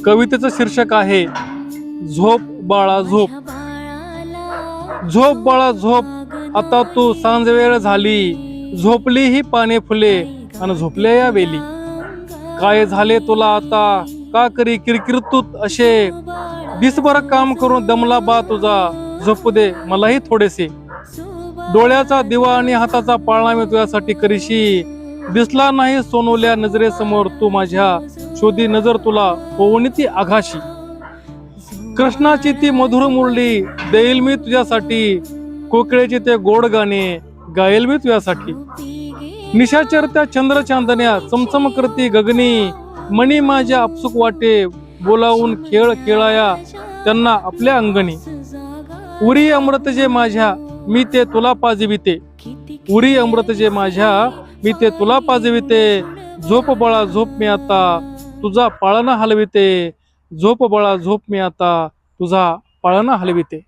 कवितेचं शीर्षक आहे झोप बाळा झोप. झोप बाळा झोप, आता तू सांज वेळ झाली. झोपली ही पाने फुले आणि झोपल्या या वेली. काय झाले तुला आता, का करी किरकिर तू असे. दिसभर काम करून दमला बा तुझा, झोपू दे मलाही थोडेसे. डोळ्याचा दिवा आणि हाताचा पाळणा मी तुझ्यासाठी करीशी. दिसला नाही सोनवल्या नजरेसमोर तू माझ्या, शोधी नजर तुला होऊन ती आघाशी. कृष्णाची ती मधुर मुरली देईल मी तुझ्यासाठी. कोकिळेचे ते गोड गाणे गाईल मी तुझ्यासाठी. निशाचर त्या चंद्र चांदण्या चमचम करती गगनी. मणी माझ्या अपसुक वाटे बोलावून खेळ खेळाया त्यांना आपल्या अंगणी. उरी अमृत जे माझ्या मी ते तुला पाजविते. उरी अमृत जे माझ्या मी ते तुला पाजविते. झोप बाळा झोप मी आता तुझा पाळणा हलविते. झोप बाळा झोप मी आता तुझा पाळणा हलविते.